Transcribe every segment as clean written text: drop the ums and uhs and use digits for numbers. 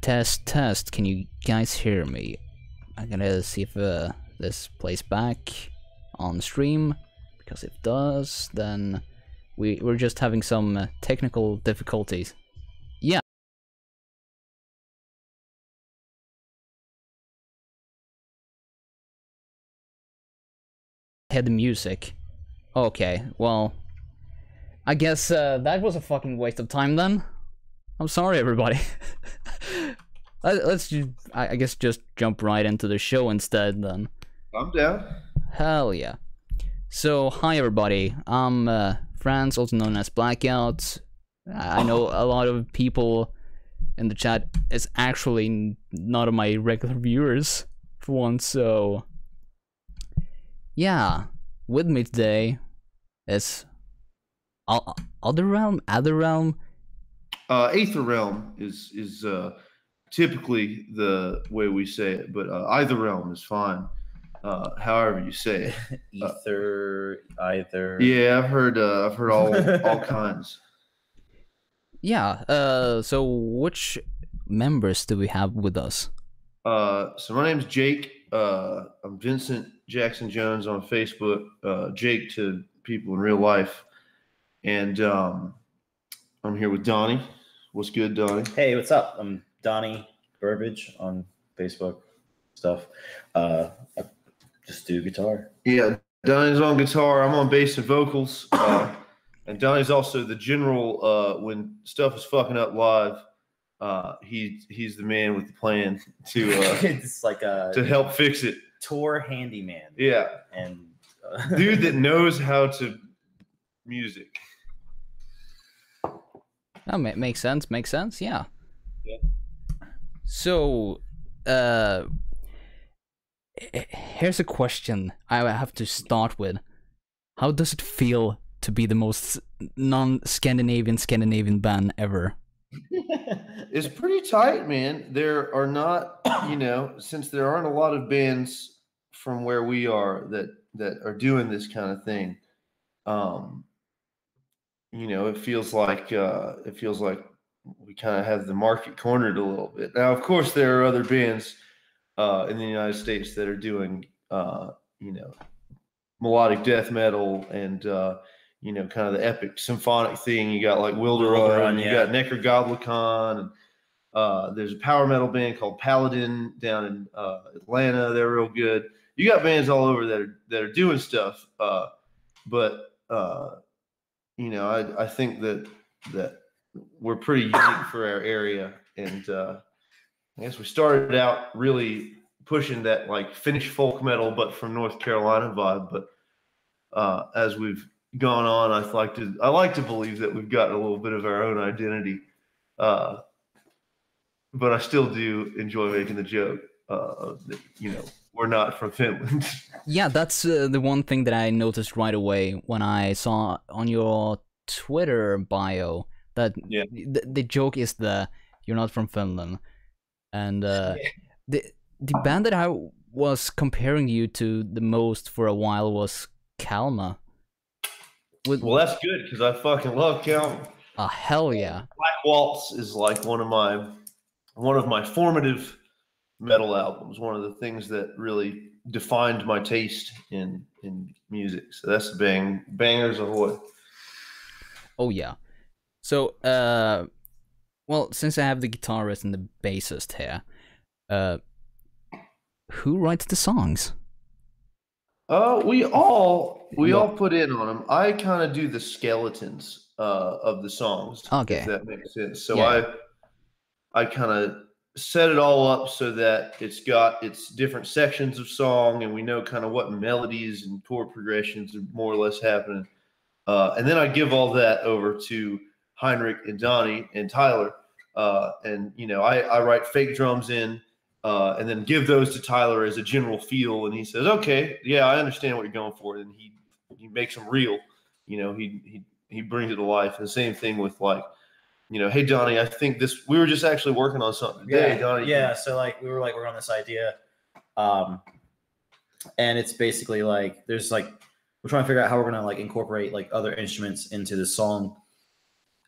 Test, test. Can you guys hear me? I'm gonna see if this plays back on stream, because if it does, then we're just having some technical difficulties. Yeah. Had the music. Okay, well, I guess that was a fucking waste of time then. I'm sorry, everybody. I guess just jump right into the show instead then. I'm down. Hell yeah. So, hi everybody. I'm Franz, also known as Blackout. I know a lot of people in the chat is actually not of my regular viewers for once, so yeah. With me today is Æther Realm? Æther Realm? Æther Realm is typically the way we say it, but Æther Realm is fine. However you say it. Either. Yeah, I've heard all kinds. Yeah. So which members do we have with us? So my name's Jake. I'm Vincent Jackson Jones on Facebook. Jake to people in real life, and I'm here with Donnie. What's good, Donnie? Hey, what's up? I'm Donnie Burbage on Facebook stuff. I just do guitar. Yeah, Donnie's on guitar. I'm on bass and vocals. And Donnie's also the general when stuff is fucking up live. He's the man with the plan to It's like a to help fix it. tour handyman. Yeah, And dude that knows how to music. Oh, makes sense. Makes sense. Yeah. Yeah. So, here's a question I have to start with. How does it feel to be the most Scandinavian band ever? It's pretty tight, man. There are not, since there aren't a lot of bands from where we are that are doing this kind of thing. It feels like we kind of have the market cornered a little bit. Now, of course, there are other bands in the United States that are doing, melodic death metal and kind of the epic symphonic thing. You got like Wilderun, you got Necrogoblicon, and there's a power metal band called Paladin down in Atlanta. They're real good. You got bands all over that are doing stuff, but I think that we're pretty unique for our area, and I guess we started out really pushing that like Finnish folk metal, but from North Carolina vibe. But as we've gone on, I like to believe that we've got a little bit of our own identity. But I still do enjoy making the joke that, we're not from Finland. Yeah, that's the one thing that I noticed right away when I saw on your Twitter bio that the joke is you're not from Finland, and the band that I was comparing you to the most for a while was Kalma. Well, that's good because I fucking love Kalma. Oh, hell yeah! Black Waltz is like one of my formative metal albums. One of the things that really defined my taste in music. So that's bangers ahoy. Oh yeah. So well, since I have the guitarist and the bassist here, who writes the songs? We all put in on them. I kind of do the skeletons of the songs. Okay, if that makes sense. So yeah. I kind of set it all up so that it's got its different sections of song, and we know kind of what melodies and chord progressions are more or less happening. And then I give all that over to Heinrich and Donnie and Tyler. And I write fake drums in, and then give those to Tyler as a general feel. And he says, okay, yeah, I understand what you're going for. And he makes them real. He brings it to life. And the same thing with like, hey, Donnie, I think we were just actually working on something today, Donnie. Yeah, so like we were like working on this idea. And it's basically like there's like we're trying to figure out how we're gonna like incorporate like other instruments into the song.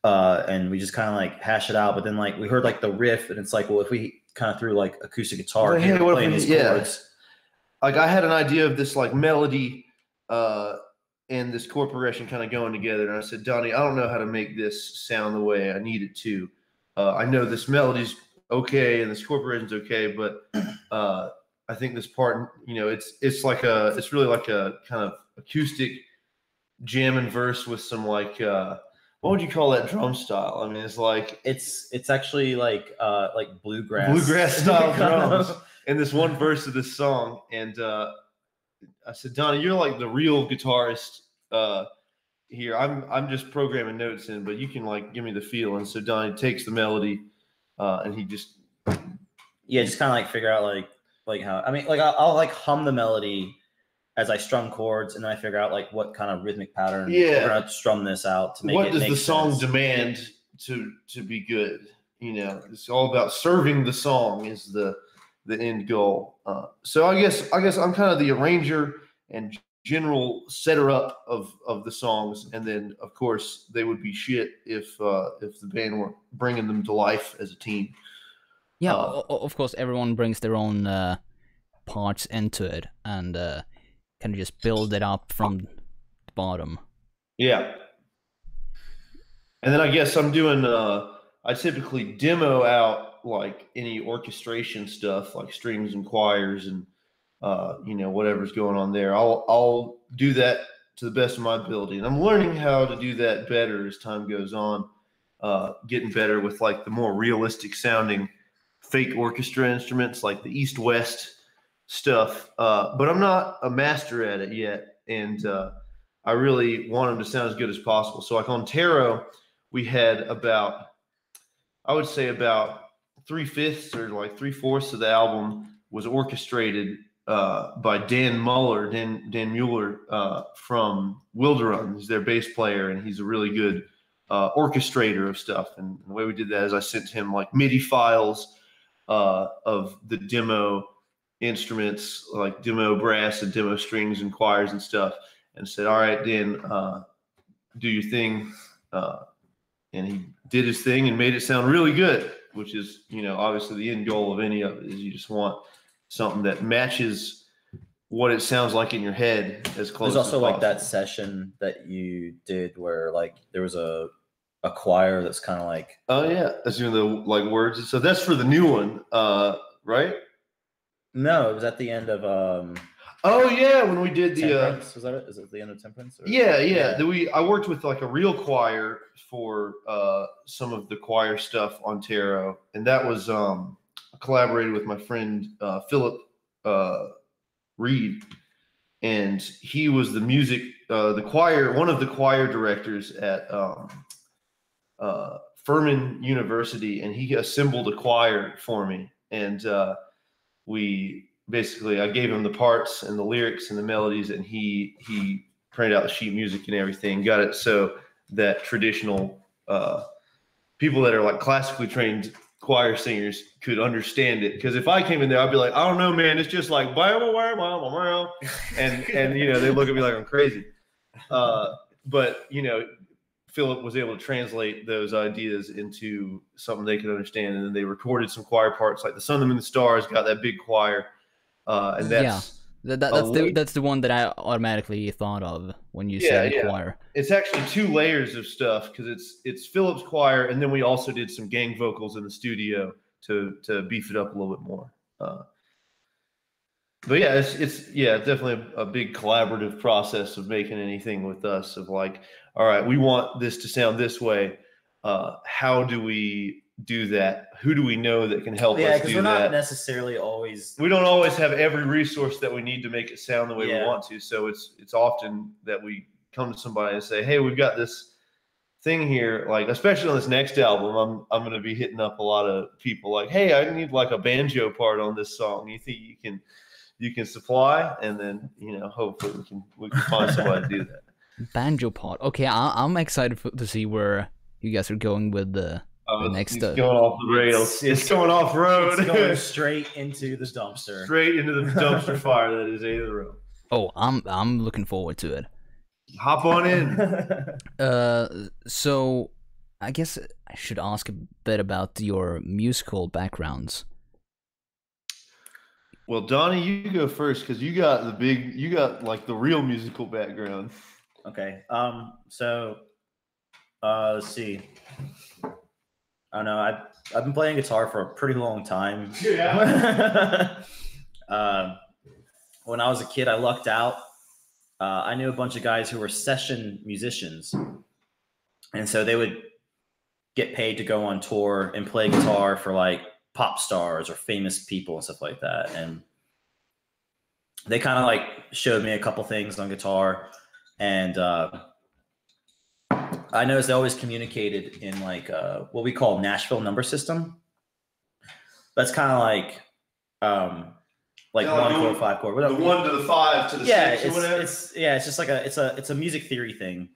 and we just kind of like hash it out. But then like we heard like the riff, and it's like, well, if we kind of threw like acoustic guitar, hey, playing these chords. Like I had an idea of this like melody and this chord progression kind of going together, and I said, Donnie, I don't know how to make this sound the way I need it to. I know this melody's okay and this chord progression's okay, but I think this part, you know, it's really like a kind of acoustic jamming verse with some like what would you call that drum style? I mean, it's like it's actually like bluegrass style drums in this one verse of this song. And I said, Donnie, you're like the real guitarist here. I'm just programming notes in, but you can like give me the feel. And so Donnie takes the melody and he just just kind of like figure out like how, I mean, like I'll like hum the melody as I strum chords, and then I figure out like what kind of rhythmic pattern we're gonna strum this out to make what it does make the song sense. demand to be good. You know, it's all about serving the song is the end goal. So I guess I'm kind of the arranger and general setter up of the songs, and then of course they would be shit if the band weren't bringing them to life as a team. Yeah, of course everyone brings their own parts into it, and kind of just build it up from the bottom. Yeah. And then I guess I'm doing I typically demo out like any orchestration stuff like strings and choirs and you know, whatever's going on there. I'll do that to the best of my ability. And I'm learning how to do that better as time goes on. Getting better with like the more realistic sounding fake orchestra instruments like the East-West stuff. But I'm not a master at it yet. And I really want them to sound as good as possible. So like on Tarot, we had about, I would say about 3/5 or like 3/4 of the album was orchestrated by Dan Muller from Wilderun. He's their bass player, and he's a really good orchestrator of stuff. And the way we did that is I sent him like MIDI files of the demo instruments, like demo brass and demo strings and choirs and stuff, and said, all right, Dan, do your thing. And he did his thing and made it sound really good, which is, you know, obviously the end goal of any of it is you just want something that matches what it sounds like in your head as close as possible. There's also like that session that you did where like there was a choir that's kind of like, oh yeah, that's doing the like words. So that's for the new one, right? No, it was at the end of oh yeah, when we did the Temperance. Was that it? Is it the end of Temperance? Or? Yeah. I worked with like a real choir for some of the choir stuff on Tarot, and that was I collaborated with my friend Philip Reed, and he was the music one of the choir directors at Furman University, and he assembled a choir for me, and I gave him the parts and the lyrics and the melodies, and he printed out the sheet music and everything, got it so that traditional people that are like classically trained choir singers could understand it. Because if I came in there, I'd be like, I don't know, man, it's just like and you know, they look at me like I'm crazy. But you know, Philip was able to translate those ideas into something they could understand, and then they recorded some choir parts like the Sun, the Moon, the Stars got that big choir. And that's that's the one that I automatically thought of when you said choir. It's actually 2 layers of stuff because it's Philip's choir, and then we also did some gang vocals in the studio to beef it up a little bit more. But yeah, it's definitely a big collaborative process of making anything with us. Of like, all right, we want this to sound this way. How do we do that? Who do we know that can help us do that? Yeah, because we're not necessarily always. We don't always have every resource that we need to make it sound the way we want to. So it's often that we come to somebody and say, "Hey, we've got this thing here." Like, especially on this next album, I'm going to be hitting up a lot of people. Like, "Hey, I need like a banjo part on this song. You think you can supply?" And then, you know, hopefully we can find somebody to do that. Banjo part. Okay, I'm excited to see where you guys are going with the next it's going off the rails. It's going off road. It's going straight into the dumpster. Straight into the dumpster fire that is Æther Realm. Oh, I'm looking forward to it. Hop on in. So I guess I should ask a bit about your musical backgrounds. Well, Donnie, you go first because you got like the real musical background. Okay. So, let's see. I don't know. I've been playing guitar for a pretty long time. Yeah. When I was a kid, I lucked out. I knew a bunch of guys who were session musicians, and so they would get paid to go on tour and play guitar for like pop stars or famous people and stuff like that. And they kind of like showed me a couple things on guitar, and I noticed they always communicated in like what we call Nashville number system. That's kind of like 1 chord, 5 chord, whatever. The 1 to the 5 to the 6 or whatever. It's just like it's a music theory thing.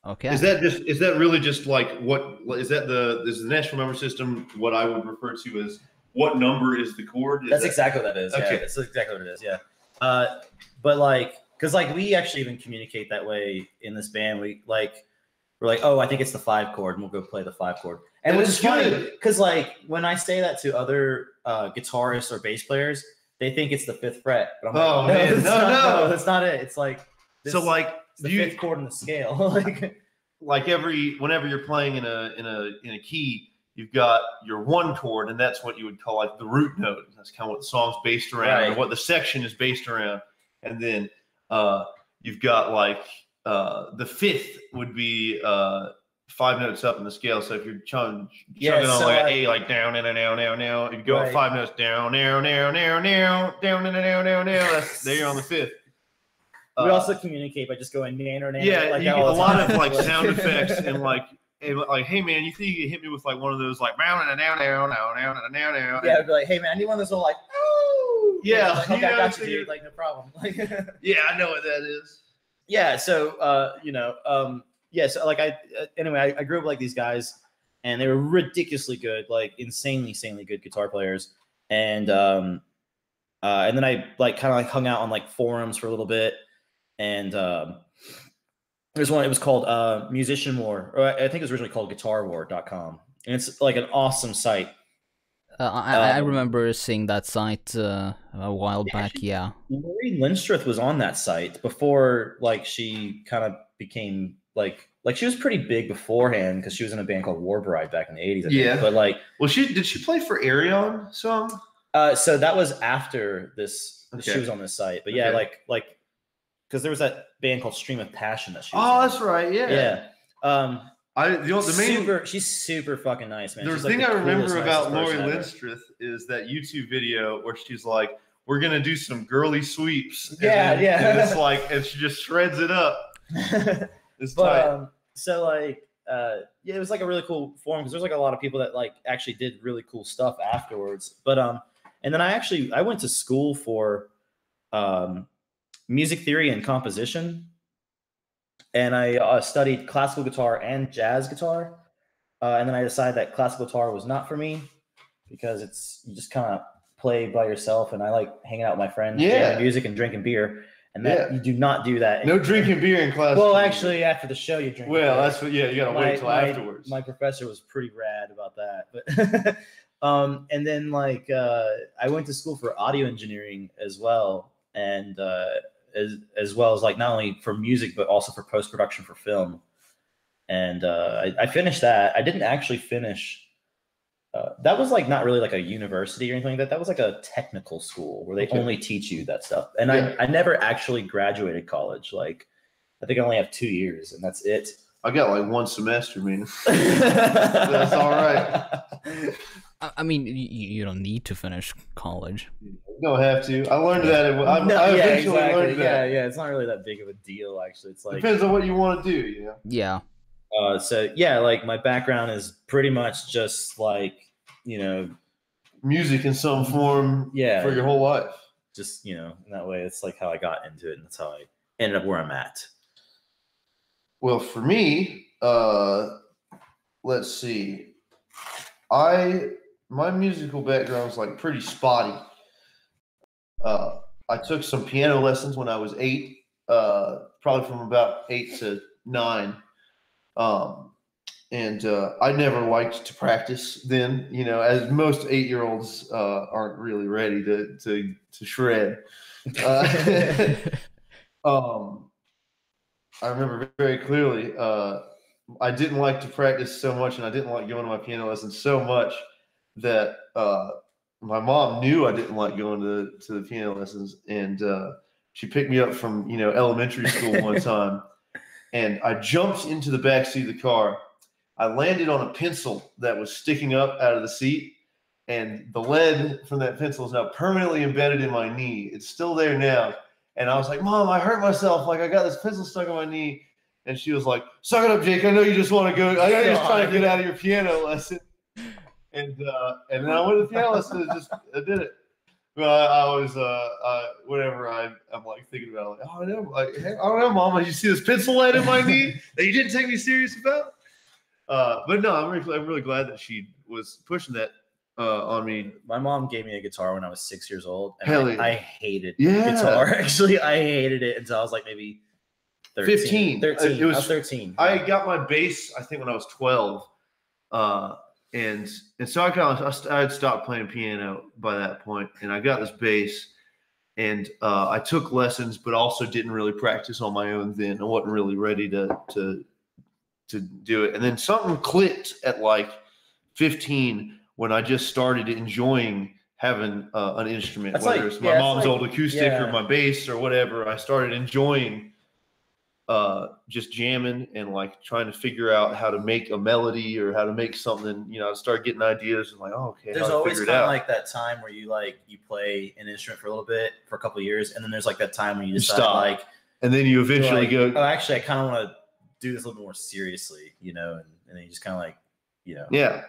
Okay. Is that really just like is the Nashville number system what I would refer to as what number is the chord? That's exactly what that is. Okay. Yeah, that's exactly what it is. Yeah. But like, cause like we actually even communicate that way in this band. We're like, oh, I think it's the 5 chord, and we'll go play the 5 chord. And which is funny, cause like when I say that to other guitarists or bass players, they think it's the 5th fret. But I'm like, man, no, that's not it. It's like so like the 5th chord in the scale. like whenever you're playing in a key, you've got your 1 chord, and that's what you would call like the root note. That's kind of what the song's based around, or what the section is based around. And then you've got like the 5th would be 5 notes up in the scale. So if you're chugging on like an A, like down, and now, if you go up 5 notes down, now, down, now, that's there you're on the 5th. We also communicate by just going nan. Yeah, like a lot of like sound effects and like, hey man, you think you could hit me with like one of those like now. Yeah, I'd be like, hey man, I need one of those little like, oh yeah, like, okay, I got you, dude. Like no problem. Yeah, I know what that is. Yeah, so so like I grew up like these guys, and they were ridiculously good, like insanely good guitar players, and then I like kind of like hung out on like forums for a little bit. And there's one, it was called Musician War, or I think it was originally called GuitarWar.com. And it's like an awesome site. I remember seeing that site a while back, yeah. Lori Lindstreth was on that site before, like, she kind of became, like she was pretty big beforehand because she was in a band called War Bride back in the 80s, I think. But, like... Well, did she play for Arion song? So that was after this, she was on this site. But yeah, like... Because there was that band called Stream of Passion that she was in. That's right, yeah. Yeah. She's super fucking nice, man. The thing I remember about Lori Lindstreth is that YouTube video where she's like, "We're gonna do some girly sweeps." Yeah. And it's like, and she just shreds it up. It's tight. So like, it was like a really cool forum because there's like a lot of people that like actually did really cool stuff afterwards. But and then I went to school for music theory and composition, and I studied classical guitar and jazz guitar, and then I decided that classical guitar was not for me because you just kind of play by yourself, and I like hanging out with my friends, jamming music and drinking beer, and that you do not do that. No drinking beer in class. Well, actually, after the show, you drink. Well, that's what. Yeah, you gotta wait till afterwards. My professor was pretty rad about that, but and then like I went to school for audio engineering as well, and as well as like not only for music but also for post-production for film. And I finished that. I didn't actually finish that was like not really like a university or anything like that. That was like a technical school where they only teach you that stuff. And I never actually graduated college. Like I think I only have 2 years and that's it. I got like 1 semester, man. That's all right. I mean, you don't need to finish college. You don't have to. I learned that. I eventually learned that. Yeah, it's not really that big of a deal, actually. It's like depends on what you want to do, you know? Yeah. So yeah, like my background is pretty much just like, you know, music in some form for your whole life. Just, you know, in that way, it's like how I got into it, and that's how I ended up where I'm at. Well, for me, let's see. My musical background is like pretty spotty. I took some piano lessons when I was 8, probably from about 8 to 9. And And I never liked to practice then, as most 8-year-olds aren't really ready to shred. I remember very clearly, I didn't like to practice so much, and I didn't like going to my piano lessons so much that my mom knew I didn't like going to the piano lessons, and she picked me up from elementary school one time, and I jumped into the back seat of the car. I landed on a pencil that was sticking up out of the seat, and the lead from that pencil is now permanently embedded in my knee. It's still there now. And I was like, Mom, I hurt myself. Like, I got this pencil stuck in my knee. And she was like, suck it up, Jake. I know you just want to go. I know you're just trying to get out of your piano lesson. And then I went to the piano lesson and I did it. But I was, whenever I'm like thinking about it, like, oh, no, like, hey, I don't know, Mom. Did you see this pencil lead in my knee that you didn't take me serious about? But no, I'm really glad that she was pushing that on me. My mom gave me a guitar when I was 6 years old, and I hated guitar. Actually, I hated it until I was like maybe 13. 13. I was 13. I got my bass, I think, when I was 12. And so I had stopped playing piano by that point, and I got this bass, and I took lessons, but also didn't really practice on my own then. I wasn't really ready to do it. And then something clicked at like 15 when I just started enjoying having an instrument, whether it's my mom's old acoustic or my bass or whatever. I started enjoying just jamming and like trying to figure out how to make a melody or how to make something. I start getting ideas and like, oh, okay. There's always kind of like that time where you play an instrument for a little bit for a couple of years, and then there's like that time when you decide stop. And then you eventually go, oh, actually, I kind of want to do this a little more seriously, and then you just kind of like, Yeah.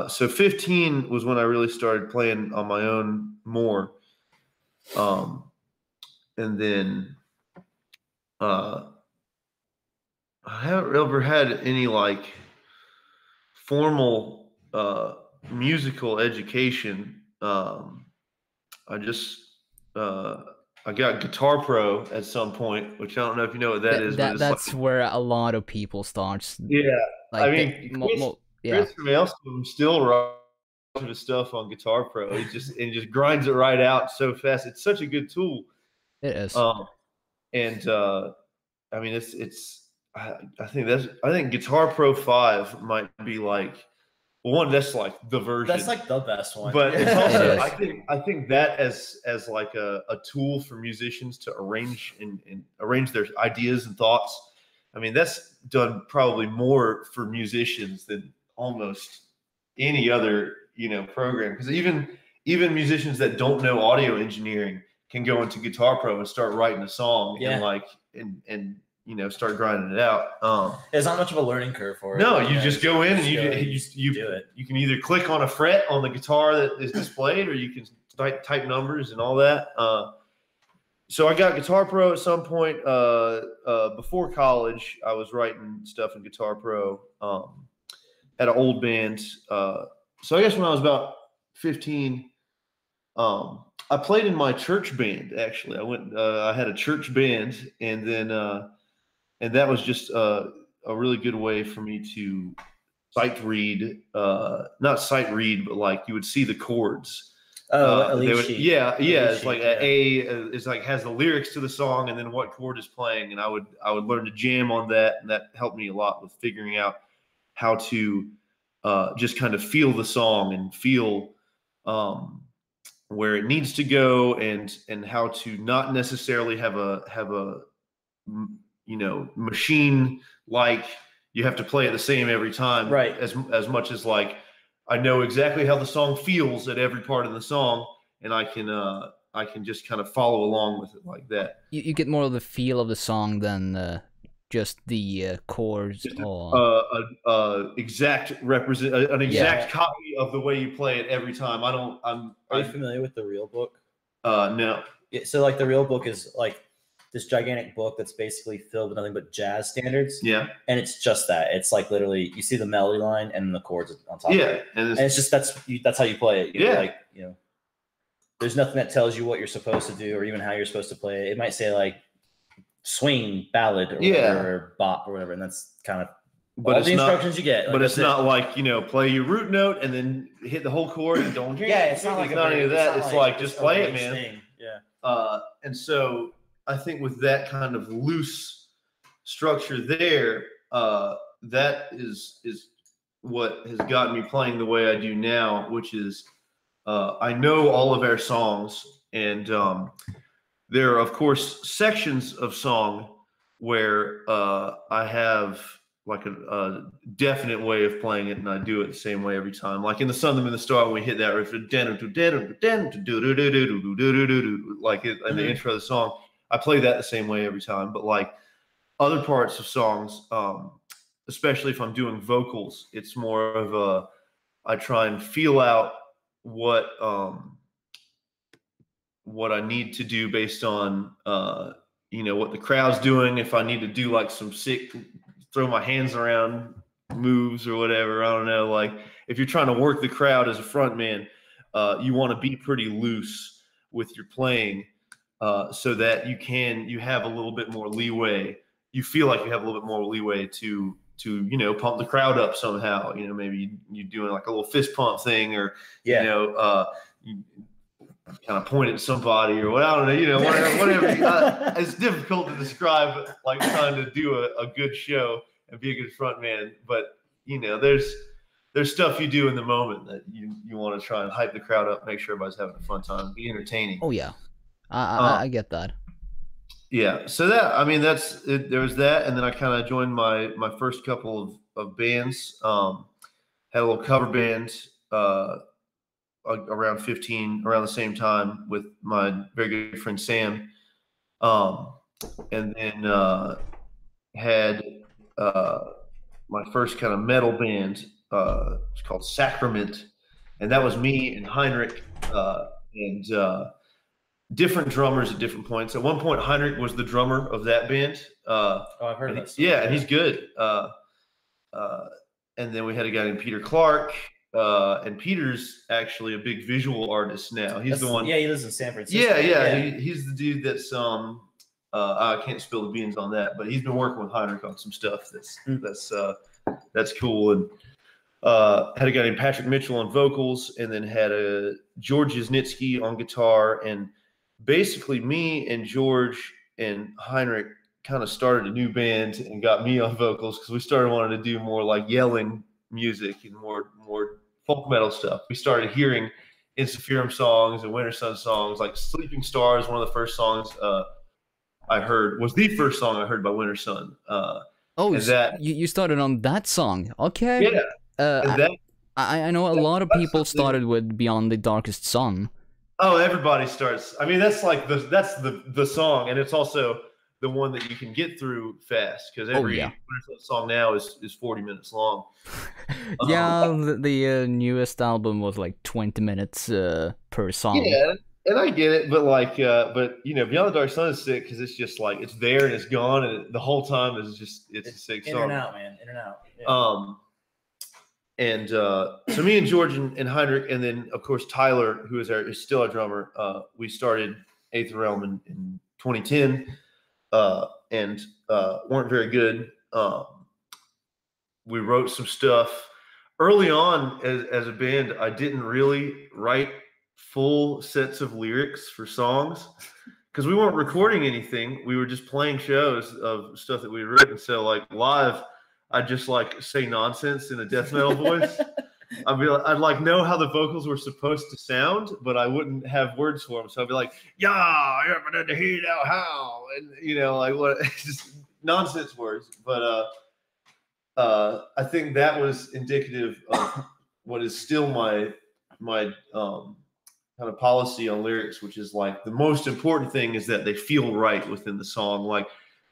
So 15 was when I really started playing on my own more. And then I haven't ever had any like formal musical education. I just I got Guitar Pro at some point, which I don't know if you know what that is. That's like, where a lot of people start. Yeah, like I mean, Chris from Elston still writes his stuff on Guitar Pro. He just grinds it right out so fast. It's such a good tool. It is. I mean, I think Guitar Pro 5 might be like one. That's like the version. That's like the best one. But it's also I think that as like a tool for musicians to arrange and arrange their ideas and thoughts. I mean, that's done probably more for musicians than almost any other program, because even musicians that don't know audio engineering can go into Guitar Pro and start writing a song and start grinding it out. There's not much of a learning curve for it. No, you just go in and you do it. You can either click on a fret on the guitar that is displayed, or you can type numbers and all that. So I got Guitar Pro at some point. Before college, I was writing stuff in Guitar Pro at an old band. So I guess when I was about 15, I played in my church band. Actually, I had a church band, and then and that was just a really good way for me to sight read. Not sight read, but like you would see the chords. Oh, sheet. Yeah. It's like it's like has the lyrics to the song and then what chord is playing, and I would learn to jam on that, and that helped me a lot with figuring out how to just kind of feel the song and feel where it needs to go, and how to not necessarily have a machine like you have to play it the same every time, right? As much as like I know exactly how the song feels at every part of the song, and I can just kind of follow along with it like that. You get more of the feel of the song than just the chords, or an exact copy of the way you play it every time. Are you familiar with the Real Book? No. So like the Real Book is like this gigantic book that's basically filled with nothing but jazz standards. Yeah. And it's just that. It's like literally you see the melody line and the chords on top of it. And it's just that's how you play it. There's nothing that tells you what you're supposed to do or even how you're supposed to play it. It might say like swing, ballad, or whatever, or bop or whatever, and that's kind of But all the instructions you get. But it's not like, you know, play your root note and then hit the whole chord and don't change. Yeah, it's not like any of that. It's like just play it, man. Thing. Yeah. And so I think with that kind of loose structure there, that is what has gotten me playing the way I do now, which is I know all of our songs, and there are, of course, sections of song where I have like a definite way of playing it, and I do it the same way every time. Like in The Sun, the Moon, the Star, when we hit that riff, like it, in the intro of the song, I play that the same way every time. But like other parts of songs, especially if I'm doing vocals, it's more of I try and feel out what I need to do based on you know, what the crowd's doing. If I need to do like some sick throw my hands around moves or whatever, I don't know. Like if you're trying to work the crowd as a front man, you want to be pretty loose with your playing, so that you have a little bit more leeway. You feel like you have a little bit more leeway to you know, pump the crowd up somehow. You know, maybe you're doing like a little fist pump thing, or you know, you kind of point at somebody or what, I don't know. You know, whatever. It's difficult to describe, like trying to do a good show and be a good front man. But you know, there's stuff you do in the moment that you want to try and hype the crowd up, make sure everybody's having a fun time, be entertaining. Oh yeah, I get that. Yeah, so that, I mean, that's it. There was that, and then I kind of joined my first couple of bands. Had a little cover band around 15, around the same time, with my very good friend Sam, and then had my first kind of metal band. It's called Sacrament, and that was me and Heinrich, and different drummers at different points. At one point, Heinrich was the drummer of that band. I've heard of that. Yeah, and he's good. And then we had a guy named Peter Clark, and Peter's actually a big visual artist now. He's the one. Yeah, he lives in San Francisco. Yeah. He's the dude that's I can't spill the beans on that, but he's been working with Heinrich on some stuff that's cool. And had a guy named Patrick Mitchell on vocals, and then had a George Yasnitsky on guitar. And basically me and George and Heinrich kind of started a new band and got me on vocals, because we started wanting to do more like yelling music and more folk metal stuff. We started hearing Insufferum songs and Winter Sun songs. Like Sleeping Stars, one of the first songs I heard, was the first song I heard by Winter Sun. Oh, so you started on that song. Okay. Yeah. I know a lot of people started with Beyond the Darkest Sun. Oh, everybody starts. I mean, that's like that's the song, and it's also the one that you can get through fast, because every song now is 40 minutes long. Yeah, the newest album was like 20 minutes per song. Yeah, and I get it, but like, but you know, Beyond the Dark Sun is sick because it's just like it's there and it's gone, and the whole time is just it's a sick song. In and out, man, in and out. Yeah. And so me and George and Heinrich, and then of course Tyler, who is still our drummer, we started Æther Realm in 2010, and weren't very good. We wrote some stuff early on as a band. I didn't really write full sets of lyrics for songs because we weren't recording anything. We were just playing shows of stuff that we had written. So like live, I'd just like say nonsense in a death metal voice. I'd like know how the vocals were supposed to sound, but I wouldn't have words for them. So I'd be like, "Yeah, you're the heat out how," and you know, like what, just nonsense words. But I think that was indicative of what is still my kind of policy on lyrics, which is like the most important thing is that they feel right within the song. Like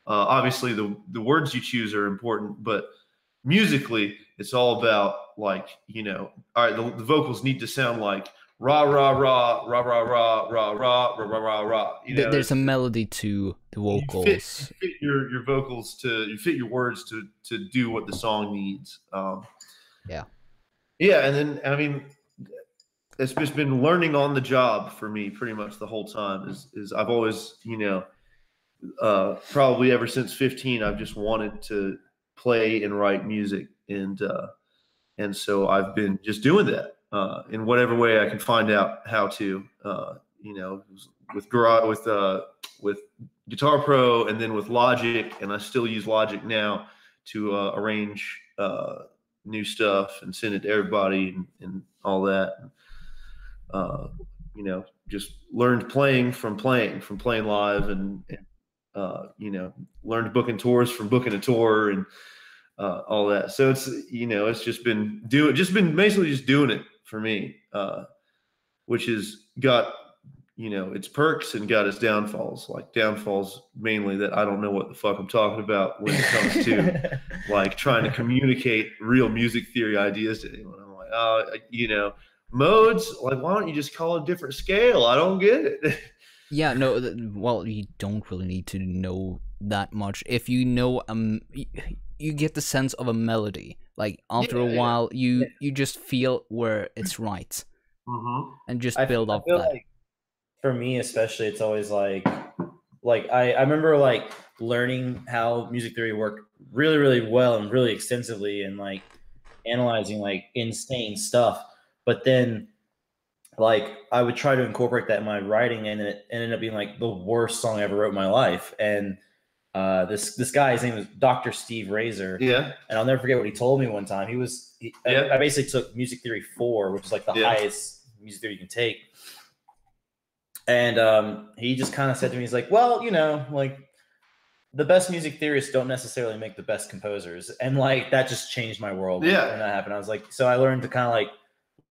obviously the words you choose are important, but musically it's all about like, you know, all right, the vocals need to sound like rah rah rah rah rah rah rah rah rah rah rah. You know, there's a melody to the vocals. You fit your vocals you fit your words to do what the song needs. Yeah, and then I mean, it's just been learning on the job for me pretty much the whole time. Is I've always, you know, probably ever since 15, I've just wanted to play and write music, and so I've been just doing that in whatever way I can find out how to. You know, with Guitar Pro, and then with Logic, and I still use Logic now to arrange new stuff and send it to everybody and all that. You know, just learned playing from playing live, and you know, learned booking tours from booking a tour, and all that. So it's, you know, it's just been basically just doing it for me, which has got, you know, its perks and got its downfalls. Like downfalls mainly that I don't know what the fuck I'm talking about when it comes to like trying to communicate real music theory ideas to anyone. I'm like, you know, modes, like, why don't you just call it a different scale? I don't get it. Yeah, no, well, you don't really need to know that much. If you know, you get the sense of a melody. Like, after a while, you just feel where it's right. And just build off that. Like, for me, especially, it's always like I remember, like, learning how music theory worked really, really well and really extensively, and, like, analyzing, like, insane stuff. But then, like, I would try to incorporate that in my writing, and it ended up being like the worst song I ever wrote in my life. And this guy, his name was Dr. Steve Razor. Yeah. And I'll never forget what he told me one time. I basically took Music Theory 4, which is like the highest music theory you can take. And he just kind of said to me, he's like, well, you know, like, the best music theorists don't necessarily make the best composers. And, like, that just changed my world when that happened. I was like, so I learned to kind of, like,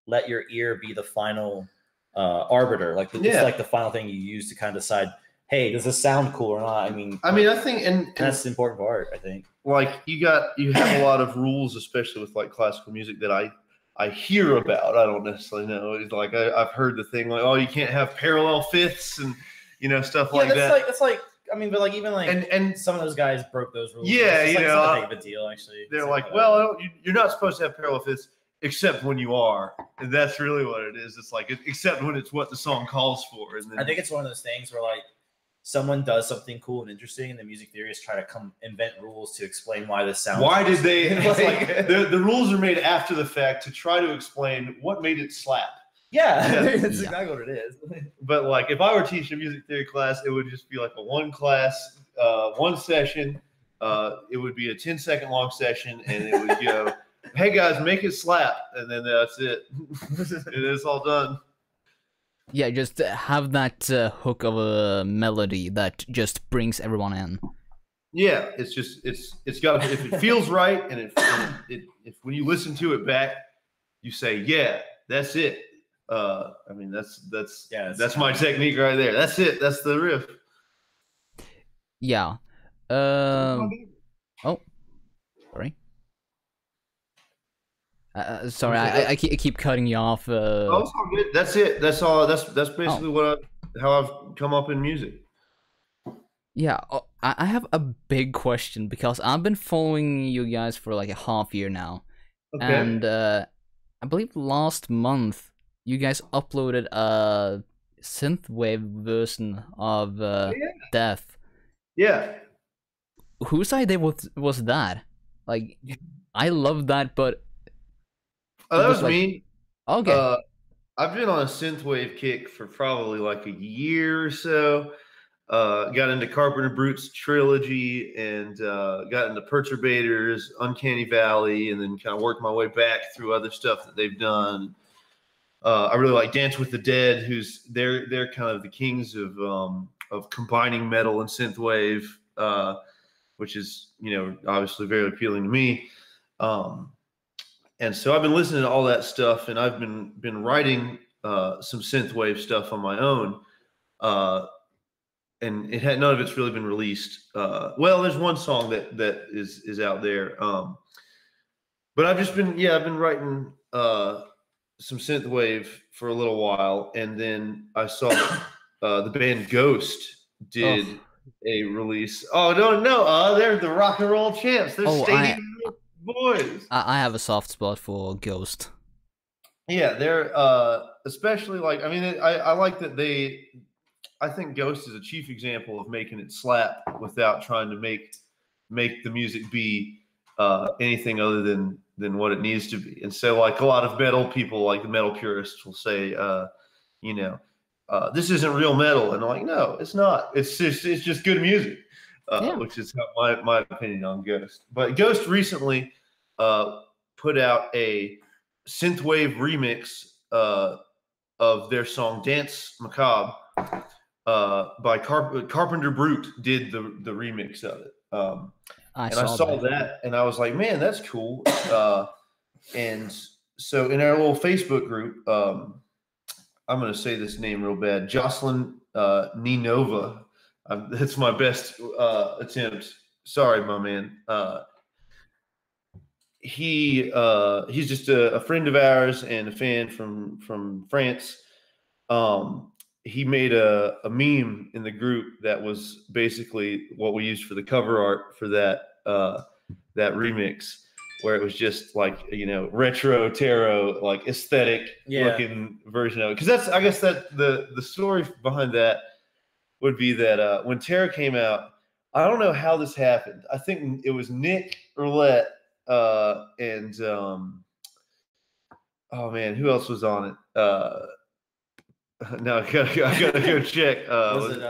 let your ear be the final arbiter. Like, it's like the final thing you use to kind of decide, hey, does this sound cool or not? I mean, I think, and that's the important part, I think. Like, you have a lot of rules, especially with, like, classical music that I hear about. I don't necessarily know. It's like, I've heard the thing like, oh, you can't have parallel fifths and, you know, stuff like that. That's like, I mean, but, like, even, like, and some of those guys broke those rules. Yeah, it's you like, know, it's not big of a deal, actually. They're like, well, you're not supposed to have parallel fifths except when you are. And that's really what it is. It's like, except when it's what the song calls for. And then, I think it's one of those things where, like, someone does something cool and interesting, and the music theorists try to invent rules to explain why this sounds. Why did they? Like, the rules are made after the fact to try to explain what made it slap. Yeah, that's exactly what it is. But, like, if I were teaching a music theory class, it would just be like a one class, one session. It would be a 10-second long session, and it would, you know, hey guys, make it slap, and then that's it. It is all done. Yeah, just have that hook of a melody that just brings everyone in. Yeah, it's just it's got, if it feels right, and if when you listen to it back, you say, yeah, that's it. I mean, that's my technique right there. That's it. That's the riff. Yeah. Oh, sorry. Sorry, I keep cutting you off. Oh, it's all good. That's it. That's all. That's basically how I've come up in music. Yeah, I have a big question because I've been following you guys for like a half year now, and I believe last month you guys uploaded a synthwave version of Death. Yeah. Whose idea was that? Like, I love that, but. Oh, that was me. Okay. I've been on a synthwave kick for probably like a year or so. Got into Carpenter Brute's trilogy and got into Perturbators, Uncanny Valley, and then kind of worked my way back through other stuff that they've done. I really like Dance with the Dead, who's they're kind of the kings of combining metal and synthwave, which is, you know, obviously very appealing to me. And so I've been listening to all that stuff, and I've been writing some synthwave stuff on my own. And none of it's really been released. Well, there's one song that is out there. But I've been writing some synthwave for a little while, and then I saw the band Ghost did a release. Oh no, they're the rock and roll champs. They're stadium boys. I have a soft spot for Ghost. Yeah, they're especially, like, I mean, I like that I think Ghost is a chief example of making it slap without trying to make the music be anything other than what it needs to be. And so like a lot of metal people, like the metal purists, will say, this isn't real metal, and I'm like, no, it's not. It's just good music, which is my opinion on Ghost. But Ghost recently put out a synthwave remix of their song "Dance Macabre" by Carpenter Brute. Did the remix of it, I saw that, and I was like, man, that's cool. And so in our little Facebook group, I'm going to say this name real bad. Jocelyn Ninova. That's my best attempt. Sorry, my man. He's just a friend of ours and a fan from France. He made a meme in the group that was basically what we used for the cover art for that remix, where it was just like, retro tarot, like aesthetic looking version of it. Because I guess that the story behind that would be that when tarot came out, I don't know how this happened. I think it was Nick Roulette and oh man, who else was on it? No, I gotta go check. Was it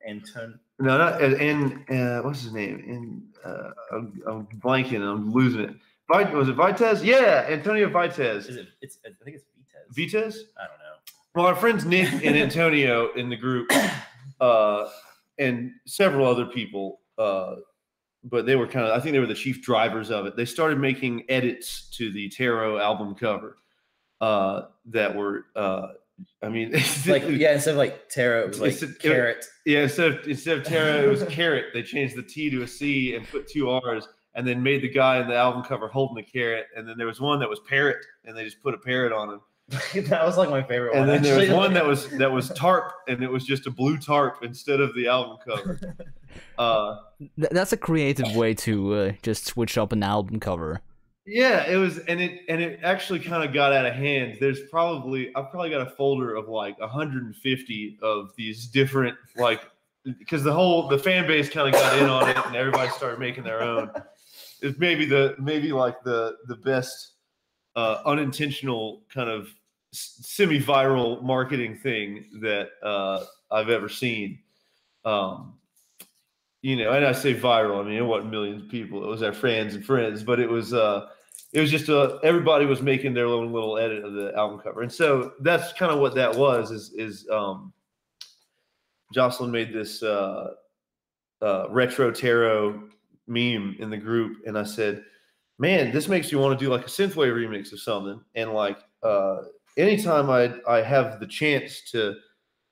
Anton? No, not and what's his name? I'm blanking. I'm losing it. Was it Vitez? Yeah, Antonio Vitez. Is it? I think it's Vitez. Vitez? I don't know. Well, our friends Nick and Antonio in the group, and several other people, but they were I think they were the chief drivers of it. They started making edits to the Tarot album cover that were. Instead of like tarot, it was like carrot. Instead of tarot, it was carrot. They changed the T to a C and put 2 R's, and then made the guy in the album cover holding a carrot. And then there was one that was parrot, and they just put a parrot on him. That was like my favorite one. And then there was one that was tarp, and it was just a blue tarp instead of the album cover. That's a creative way to just switch up an album cover. Yeah, it was, and it actually kind of got out of hand. I've probably got a folder of like 150 of these different, like, because the fan base kind of got in on it, and everybody started making their own. It's maybe the best unintentional kind of semi-viral marketing thing that I've ever seen. And I say viral. I mean, it wasn't millions of people. It was our fans and friends, but it was just everybody was making their own little edit of the album cover. And so that's kind of what that was, is Jocelyn made this retro tarot meme in the group. And I said, man, this makes you want to do like a synthwave remix of something. And like, anytime I have the chance to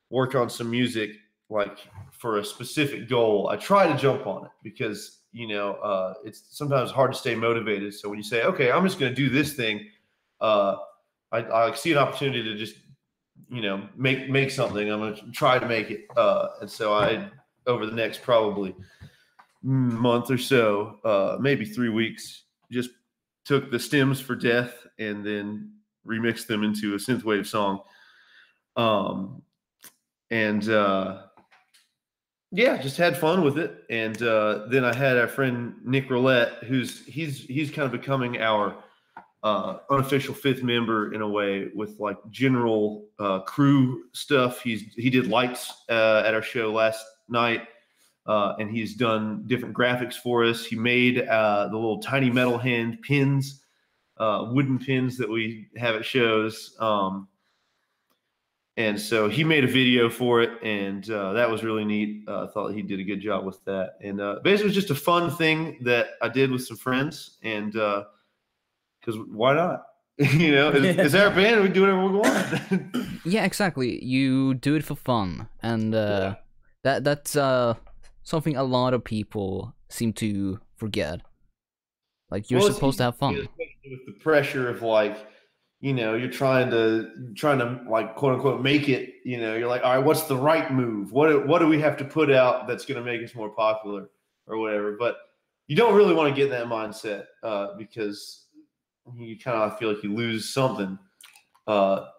work on some music, like for a specific goal, I try to jump on it, because it's sometimes hard to stay motivated. So when you say, okay, I'm just going to do this thing, I see an opportunity to just, make something. I'm going to try to make it. And so over the next probably month or so, maybe 3 weeks, just took the stems for Death and then remixed them into a synthwave song. Just had fun with it. And then I had our friend Nick Roulette, he's kind of becoming our unofficial 5th member in a way, with like general crew stuff. He did lights at our show last night, and he's done different graphics for us. He made the little tiny metal hand pins, wooden pins that we have at shows. And so he made a video for it, and that was really neat. I thought he did a good job with that. And basically, it was just a fun thing that I did with some friends, and because why not? It's our band. We do whatever we want. Yeah, exactly. You do it for fun, and that's something a lot of people seem to forget. Like, you're supposed to have fun. With the pressure of like, you're trying to like, quote unquote, make it. You're like, all right, what's the right move? What do we have to put out that's going to make us more popular or whatever? But you don't really want to get in that mindset, because you kind of feel like you lose something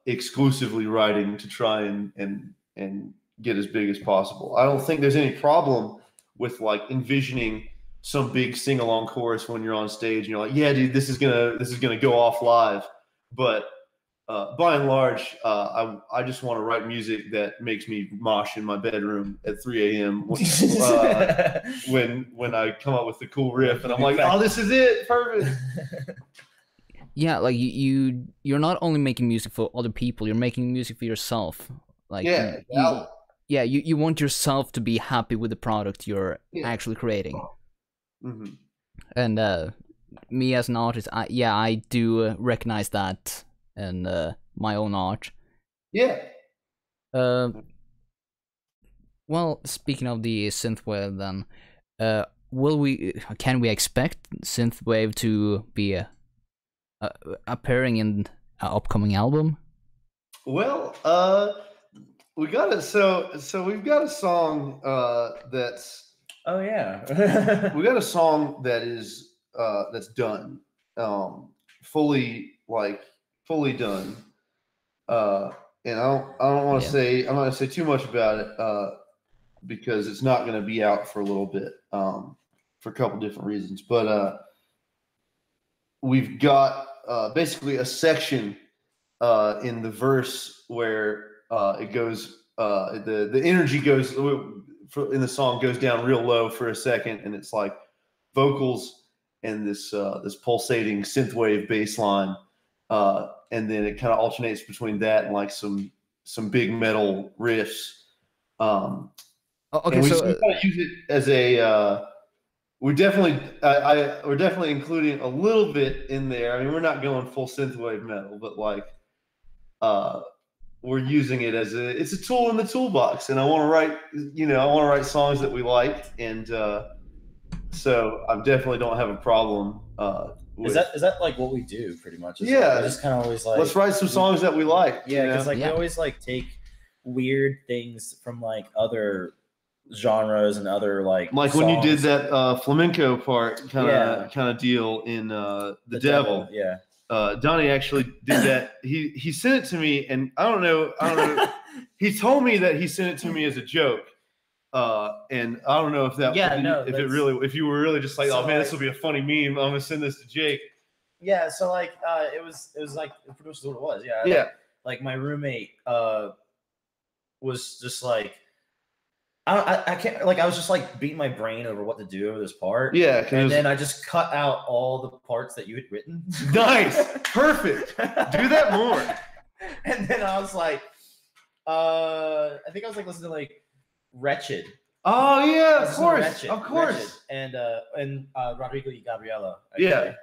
exclusively writing to try and get as big as possible. I don't think there's any problem with like envisioning some big sing along chorus when you're on stage and you're like, yeah, dude, this is gonna go off live. But by and large, I just want to write music that makes me mosh in my bedroom at 3 a.m. when I come up with the cool riff and I'm like, oh, this is it, perfect. Yeah, like you're not only making music for other people, you're making music for yourself. Like you want yourself to be happy with the product you're actually creating. Mm-hmm. And me as an artist, I do recognize that in my own art. Yeah. Well, speaking of the synthwave, then, can we expect synthwave to be appearing in an upcoming album? Well, we got it. So we've got a song that's. Oh yeah. We got a song that is that's done, fully done. And I don't want to say, I'm not going to say too much about it because it's not going to be out for a little bit for a couple different reasons. But we've got basically a section in the verse where it goes, the energy goes in the song goes down real low for a second, and it's like vocals and this pulsating synthwave bass line. And then it kind of alternates between that and like some big metal riffs. Okay, we so kind of use it as a. We're definitely including a little bit in there. I mean, we're not going full synthwave metal, but like, we're using it as it's a tool in the toolbox. And I want to write songs that we like, and so I definitely don't have a problem. Is that like what we do pretty much? Yeah, like, I just kind of always like, let's write some songs that we like. Yeah, because we always like take weird things from like other genres and other like songs. When you did that flamenco part kind of deal in the Devil. Yeah. Donnie actually did that. He sent it to me, and I don't know. He told me that he sent it to me as a joke. And I don't know if that, if you were really just like, oh man, this will be a funny meme, I'm gonna send this to Jake. Yeah, so like, it was like pretty much what it was. Yeah. Yeah. Like my roommate was just like, I can't, like, I was just like beating my brain over what to do over this part. Yeah. And then I just cut out all the parts that you had written. Nice. Perfect. Do that more. And then I was like, I think I was like listening to like Wretched. Oh yeah, of course. Wretched. And Rodrigo y Gabriela. Yeah.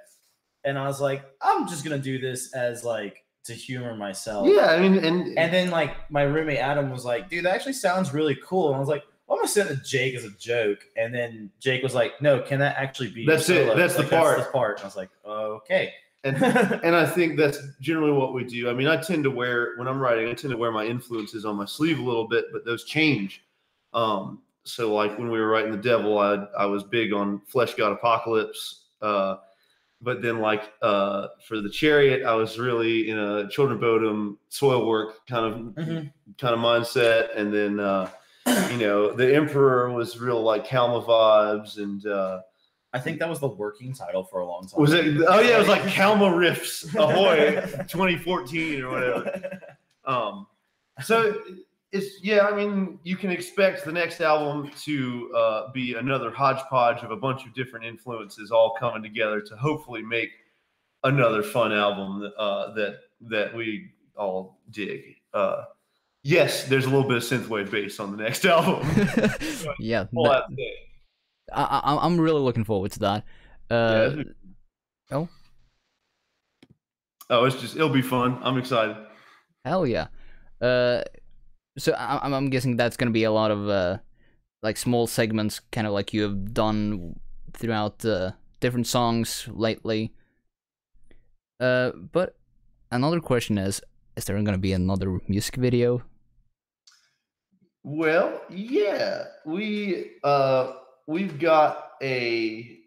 And I was like, I'm just gonna do this as like to humor myself. Yeah, I mean, and then like my roommate Adam was like, dude, that actually sounds really cool. And I was like, well, I'm gonna send it to Jake as a joke. And then Jake was like, no, can that actually be? That's it. That's the part. That's the part. And I was like, okay. And I think that's generally what we do. I mean, when I'm writing, I tend to wear my influences on my sleeve a little bit, but those change. So like when we were writing The Devil, I was big on Flesh God Apocalypse. But then like for The Chariot, I was really in a Children of Bodom soil work kind of mindset. And then The Emperor was real like Kalma vibes, and I think that was the working title for a long time. Was it? Oh yeah, it was like Kalma Riffs Ahoy 2014 or whatever. So I mean, you can expect the next album to be another hodgepodge of a bunch of different influences all coming together to hopefully make another fun album that we all dig. Yes, there's a little bit of synthwave bass on the next album. Yeah, I'm really looking forward to that. It'll be fun. I'm excited. Hell yeah. So I'm guessing that's gonna be a lot of like small segments, kind of like you have done throughout different songs lately. But another question is there gonna be another music video? Well, yeah, we've got a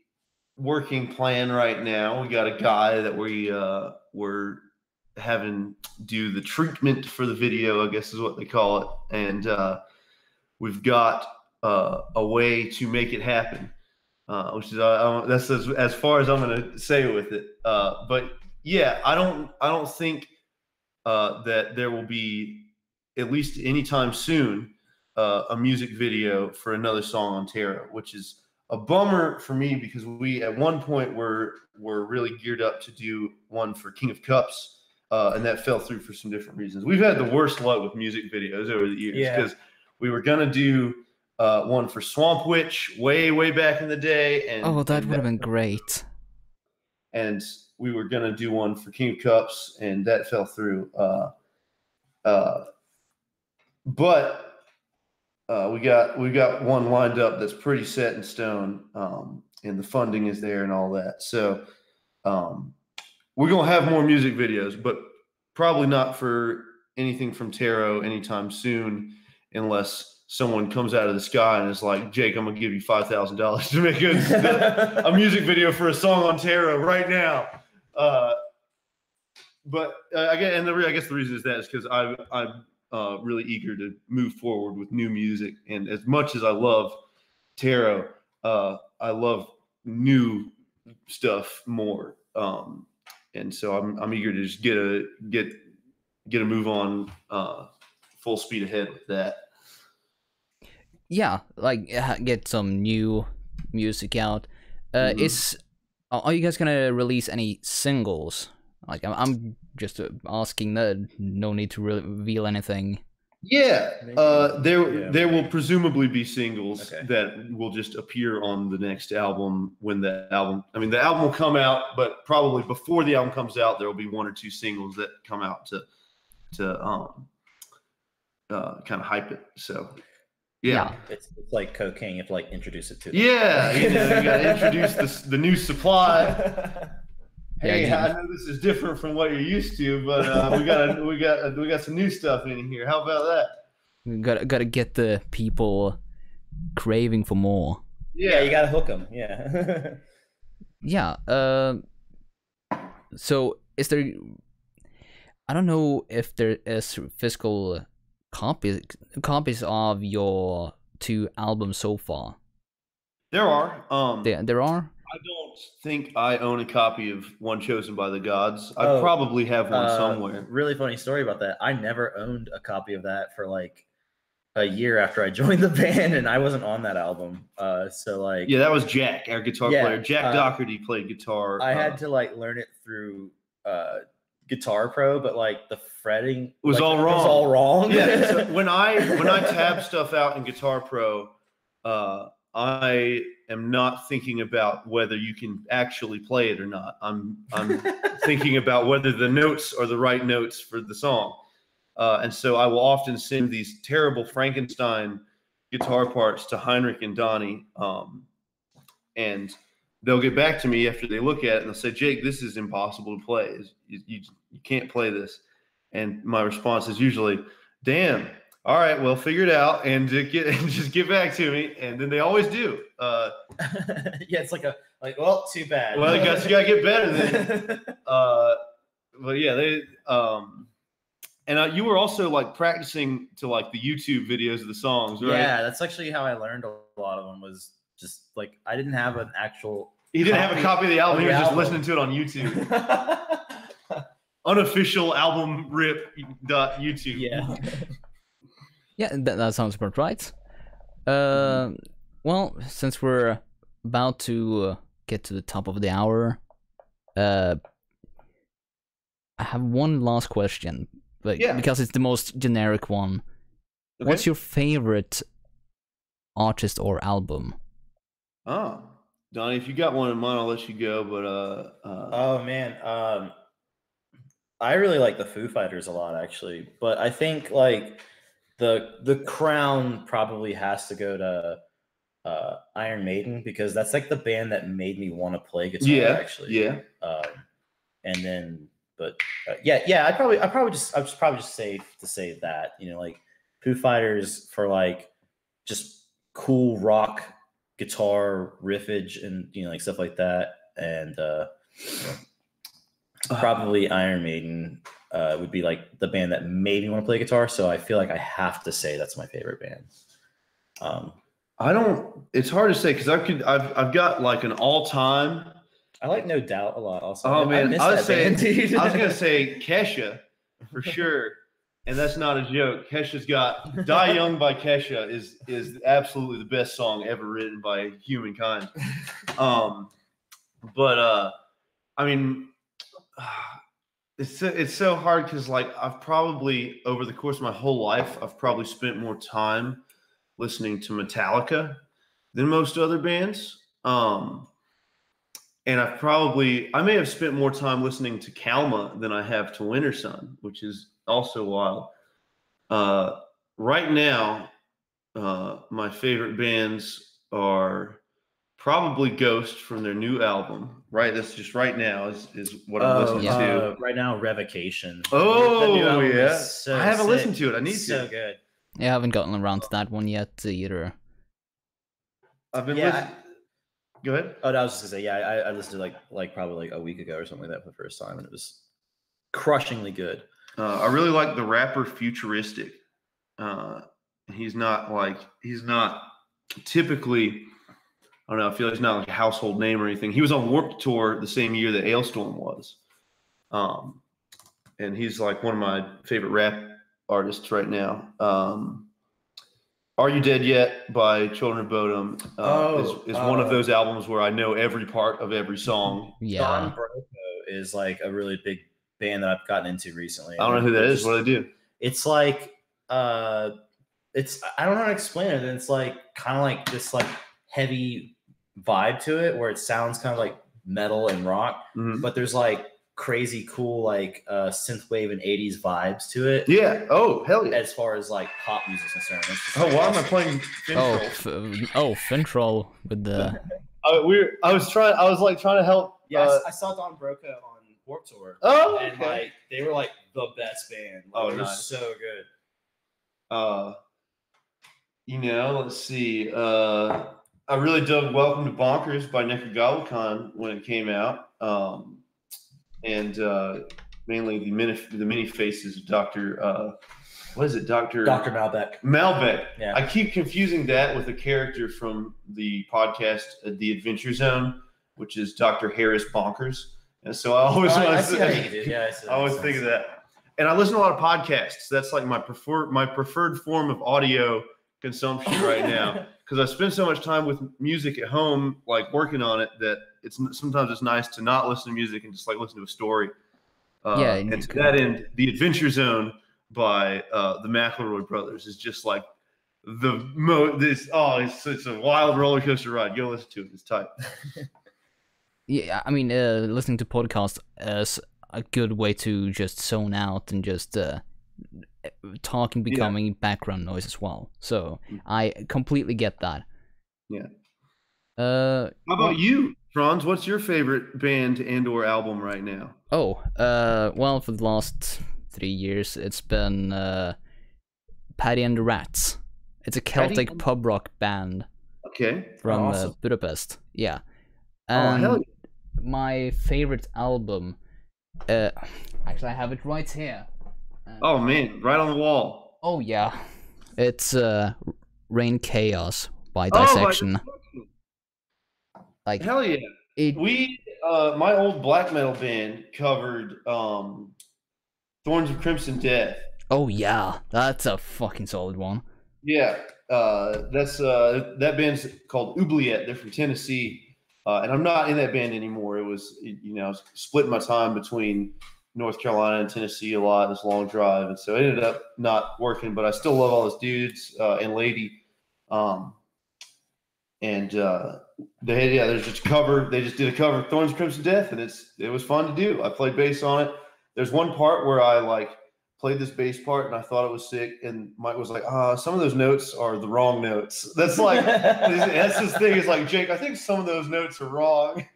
working plan right now. We got a guy that we're having do the treatment for the video, I guess is what they call it. And we've got a way to make it happen. which is that's as far as I'm going to say with it. But yeah, I don't think that there will be, at least anytime soon, a music video for another song on Tarot, which is a bummer for me because we at one point were really geared up to do one for King of Cups, and that fell through for some different reasons. We've had the worst luck with music videos over the years because we were gonna do one for Swamp Witch way back in the day, and that would have been great. And we were gonna do one for King of Cups, and that fell through. But we got one lined up that's pretty set in stone, and the funding is there and all that. So we're gonna have more music videos, but probably not for anything from Tarot anytime soon, unless someone comes out of the sky and is like, "Jake, I'm gonna give you $5,000 to make a music video for a song on Tarot right now." But I guess the reason is that is because I'm really eager to move forward with new music, and as much as I love Tarot, I love new stuff more, and so I'm eager to just get a move on full speed ahead with that. Yeah, like get some new music out. Are you guys gonna release any singles? Like, I'm just asking that. No need to reveal anything. Yeah, there will presumably be singles that will just appear on the next album when the album will come out, but probably before the album comes out, there will be one or two singles that come out to kind of hype it. So yeah. It's like cocaine. You have to like introduce it to them. Yeah, you got to introduce the new supply. Hey, I know this is different from what you're used to, but we got some new stuff in here. How about that? We gotta get the people craving for more. Yeah, you gotta hook them. Yeah. Yeah. So is there? I don't know if there is physical copies of your two albums so far. There are. There are. I don't think I own a copy of One Chosen by the Gods. I probably have one somewhere. Really funny story about that. I never owned a copy of that for like a year after I joined the band, and I wasn't on that album. So like, yeah, that was Jack, our guitar player. Jack Doherty played guitar. I had to like learn it through Guitar Pro, but like the fretting was all wrong. It was all wrong. Yeah. So when I tab stuff out in Guitar Pro, I am not thinking about whether you can actually play it or not. I'm thinking about whether the notes are the right notes for the song. And so I will often send these terrible Frankenstein guitar parts to Heinrich and Donnie, and they'll get back to me after they look at it and they'll say, "Jake, this is impossible to play. You can't play this." And my response is usually, "Damn. All right, well, figure it out and just get back to me." And then they always do. Yeah, it's well, too bad. Well, I guess you gotta get better then. But yeah, they and you were also like practicing to like the YouTube videos of the songs, right? Yeah, that's actually how I learned a lot of them. Was just like I didn't have an actual. He didn't have a copy of the album. He was just listening to it on YouTube. Unofficial album rip.youtube. Yeah. Yeah, that sounds about right. Well, since we're about to get to the top of the hour, I have one last question, but because it's the most generic one. Okay. What's your favorite artist or album? Oh, Donnie, if you got one in mind, I'll let you go. But oh man, I really like the Foo Fighters a lot, actually. But I think like the crown probably has to go to Iron Maiden, because that's like the band that made me want to play guitar. Actually, yeah. And then, but I probably just say that, you know, like Foo Fighters for like just cool rock guitar riffage and, you know, like stuff like that, and probably Iron Maiden would be like the band that made me want to play guitar. So I feel like I have to say that's my favorite band. I don't. It's hard to say because I've got like an all-time. I like No Doubt a lot. Also, oh man, I was gonna say say Kesha for sure, and that's not a joke. Kesha's got "Die Young" by Kesha is absolutely the best song ever written by humankind. But I mean, it's so hard because like I've probably over the course of my whole life I've probably spent more time listening to Metallica than most other bands. And I may have spent more time listening to Kalma than I have to Winter Sun, which is also wild. Right now, my favorite bands are probably Ghost from their new album. Right, that's just right now is what I'm listening to. Right now, Revocation. Oh yeah, so I haven't sick. listened to it. I need so to. Good. Yeah, I haven't gotten around to that one yet either. I've been listening. Go ahead. Oh, no, I was just gonna say, I listened to like probably like a week ago or something like that for the first time, and it was crushingly good. I really like the rapper Futuristic. He's not typically. I don't know. I feel like he's not like a household name or anything. He was on Warped Tour the same year that Ailstorm was, and he's like one of my favorite rap artists right now. Are You Dead Yet by Children of Bodom is one of those albums where I know every part of every song. Yeah. Don Broco is like a really big band that I've gotten into recently. I don't know who that is. What do they do? It's like I don't know how to explain it. It's like kind of like this like heavy vibe to it where it sounds kind of like metal and rock, but there's like crazy cool like synthwave and 80s vibes to it. Yeah. Oh, hell yeah. As far as like pop music's concerned. Oh, why am I playing Fintroll? Fintroll with the I was trying to help. Yeah, I saw Don Broco on Warped Tour. Oh, and like they were like the best band. Like, they were so good. Let's see. I really dug "Welcome to Bonkers" by Nekagawa when it came out. And mainly the many faces of Dr. What is it, Dr. Malbec? Malbec. Yeah. I keep confusing that with a character from the podcast The Adventure Zone, which is Dr. Harris Bonkers. And so I always think of that. And I listen to a lot of podcasts. That's like my preferred form of audio consumption right now, because I spend so much time with music at home, like working on it, that sometimes it's nice to not listen to music and just like listen to a story. And to that end, The Adventure Zone by the McElroy brothers is just like it's a wild roller coaster ride. Go listen to it; it's tight. Yeah, I mean, listening to podcasts is a good way to just zone out and just talking becoming background noise as well. So I completely get that. Yeah. How about you, Franz? What's your favorite band and/or album right now? Oh, well, for the last 3 years, it's been Paddy and the Rats. It's a Celtic pub rock band. Okay. From Budapest. Yeah. And hell yeah. My favorite album. Actually, I have it right here. Oh man, right on the wall. Oh yeah, it's Rain Chaos by Dissection. Like hell yeah. We my old black metal band covered Thorns of Crimson Death. Oh yeah, that's a fucking solid one. Yeah, that band's called Oubliette. They're from Tennessee. And I'm not in that band anymore. It was, splitting my time between North Carolina and Tennessee a lot, this long drive. And so it ended up not working, but I still love all those dudes and lady. There's just a cover. They just did a cover of Thorns of Crimson Death, and it was fun to do. I played bass on it. There's one part where I played this bass part and I thought it was sick, and Mike was like, some of those notes are the wrong notes. That's like that's his thing. Is like, Jake, I think some of those notes are wrong.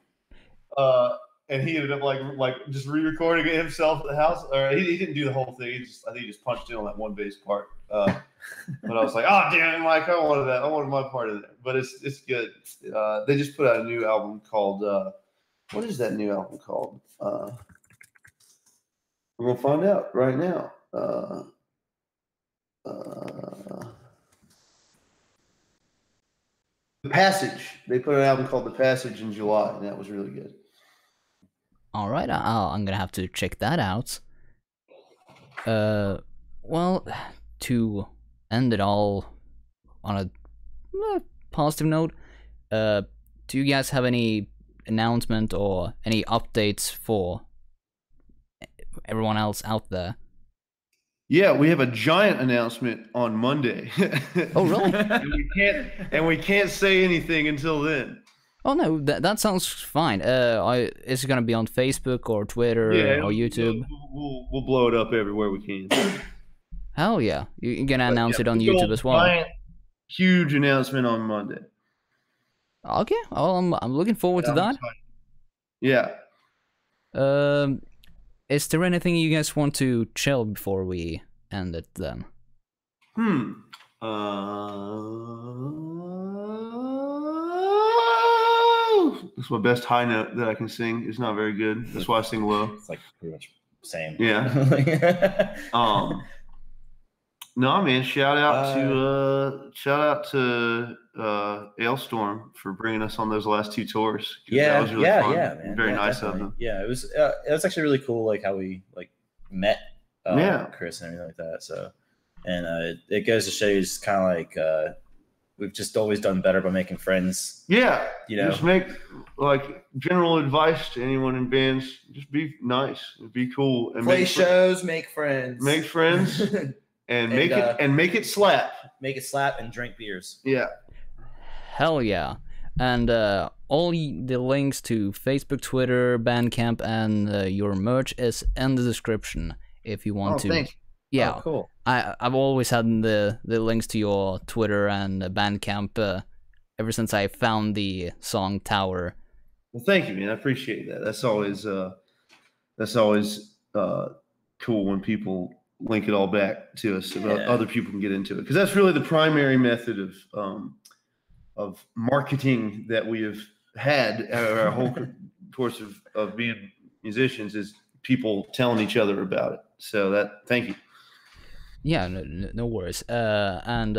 And he ended up like just re-recording it himself at the house. Or he didn't do the whole thing. I think he just punched in on that one bass part. But I was like, damn, Mike, I wanted that. I wanted my part of that. But it's good. They just put out a new album called what is that new album called? We're gonna find out right now. Passage. They put an album called The Passage in July, and that was really good. All right, I'm gonna have to check that out. Well, to end it all on a positive note, do you guys have any announcement or any updates for everyone else out there? Yeah, we have a giant announcement on Monday. Oh, really? and we can't say anything until then. Oh no, that sounds fine. Is it gonna be on Facebook or Twitter or YouTube? We'll blow it up everywhere we can. Hell yeah, you're gonna announce it on YouTube as well. Giant, huge announcement on Monday. Okay, well, I'm looking forward to that. Yeah. Is there anything you guys want to chill before we end it then? That's my best high note that I can sing. It's not very good. That's why I sing low. It's like pretty much same. Yeah. No, man. Shout out to Ailstorm for bringing us on those last 2 tours. Yeah, that was really fun. man. Very nice definitely. of them. Yeah, it was actually really cool, like how we met Chris and everything like that. So, and it goes to show you just kind of like we've just always done better by making friends. Yeah, just make like general advice to anyone in bands: just be nice, be cool, and play shows, make friends, and make it slap. Make it slap and drink beers. Yeah. Hell yeah. And all the links to Facebook, Twitter, Bandcamp, and your merch is in the description if you want to. Thanks. Yeah. Oh, cool. I've always had the links to your Twitter and Bandcamp ever since I found the song Tower. Well, thank you, man. I appreciate that. That's always cool when people link it all back to us so that other people can get into it, because that's really the primary method of marketing that we have had our whole course of being musicians, is people telling each other about it. So thank you. Yeah, no worries. And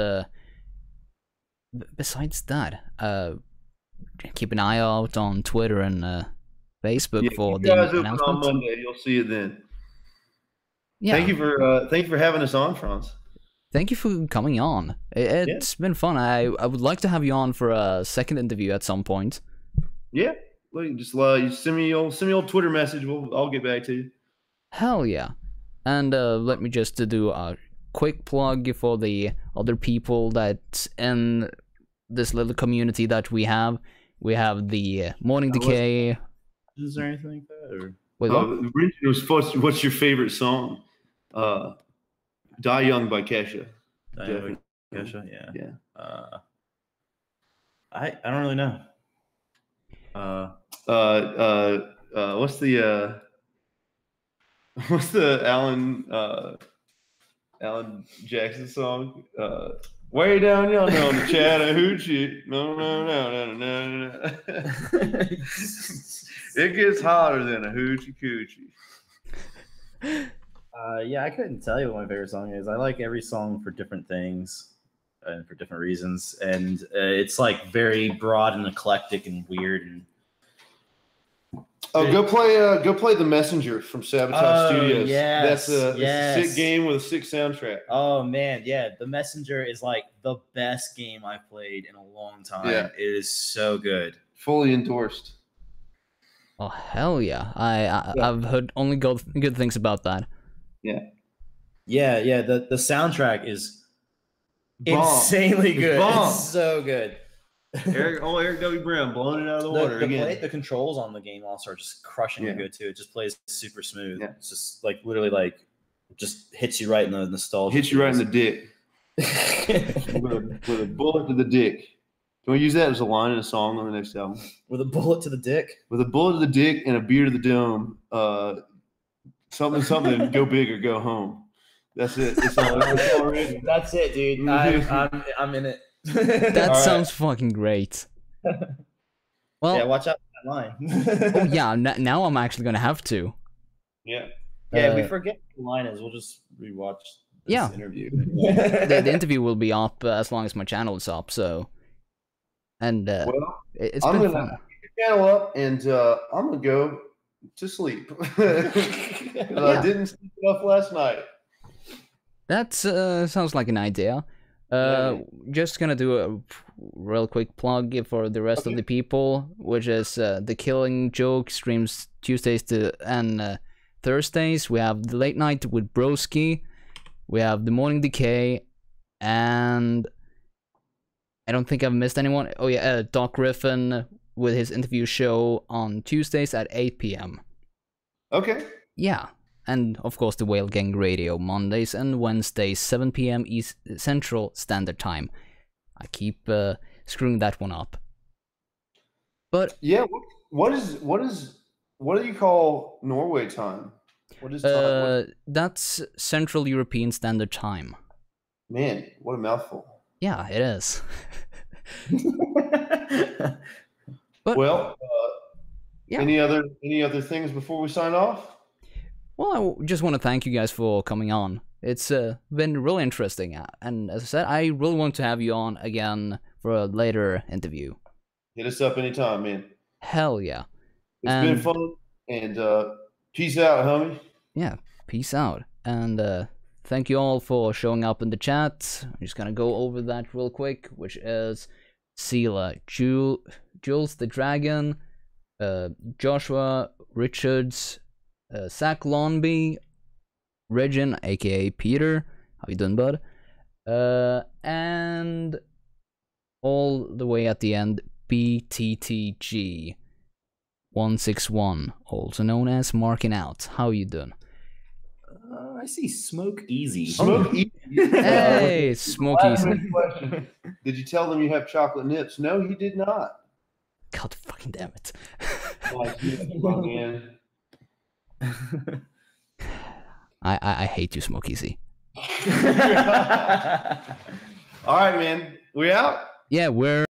besides that, keep an eye out on Twitter and Facebook for the announcement. On Monday, you'll see it then. Yeah. Thank you for having us on, Franz. Thank you for coming on. It's been fun. I would like to have you on for a second interview at some point. Yeah, just you send me old Twitter message. I'll get back to you. Hell yeah! And let me just do a quick plug for the other people that's in this little community that we have. We have the Morning Decay. Is there anything like that? Or? Wait, it was what's your favorite song? Die Young by Kesha. Die Young by Kesha, yeah. I don't really know. What's the Alan Jackson song? Way down yonder on the Chattahoochee. No. It gets hotter than a hoochie coochie. Yeah, I couldn't tell you what my favorite song is. I like every song for different things and for different reasons, and it's like very broad and eclectic and weird. And go play The Messenger from Sabotage Studios. Yes, that's a sick game with a sick soundtrack. Oh man, yeah, The Messenger is like the best game I've played in a long time. Yeah. It is so good. Fully endorsed. Oh hell yeah! I've heard only good things about that. Yeah. The soundtrack is bomb. Insanely good. Bomb. It's so good. Eric W. Brown blowing it out of the water again. The controls on the game also are just crushing it good too. It just plays super smooth. Yeah. It's just like literally like just hits you right in the nostalgia. Hits you right in the dick. with a bullet to the dick. Can we use that as a line in a song on the next album? With a bullet to the dick? With a bullet to the dick and a beer to the dome. Something, go big or go home. That's it. It's already. That's it, dude. I'm in it. That sounds fucking great. Well, yeah, watch out for that line. Oh yeah, now I'm actually gonna have to. Yeah. Yeah, if we forget what the line is, we'll just rewatch this interview. The interview will be up as long as my channel is up, so. And well, it's I'm been gonna fun. keep your channel up, and I'm gonna go to sleep because I didn't sleep enough last night. That sounds like an idea. Just gonna do a real quick plug for the rest of the people, which is the Killing Joke streams Tuesdays and Thursdays. We have the Late Night with Broski. We have the Morning Decay, and I don't think I've missed anyone. Oh yeah, Doc Griffin with his interview show on Tuesdays at 8 p.m. Okay. Yeah. And of course the Whale Gang Radio Mondays and Wednesdays 7 p.m. East Central Standard Time. I keep screwing that one up. But yeah, what do you call Norway time? What is time? That's Central European Standard Time. Man, what a mouthful. Yeah, it is. But, well, any other things before we sign off? Well, I just want to thank you guys for coming on. It's been really interesting, and as I said, I really want to have you on again for a later interview. Hit us up anytime, man. Hell yeah. It's been fun, and peace out, homie. Yeah, peace out. And thank you all for showing up in the chat. I'm just gonna go over that real quick, which is Sela, Jules the Dragon, Joshua Richards, Zach Lonby, Regin, aka Peter, how you doing, bud? And all the way at the end, BTTG 161, also known as Marking Out. How you doing? I see Smoke Easy. Smoke Easy. Hey, Smoke Easy. Did you tell them you have chocolate nips? No, he did not. God fucking damn it. I hate you, Smoke Easy. All right, man. We out? Yeah, we're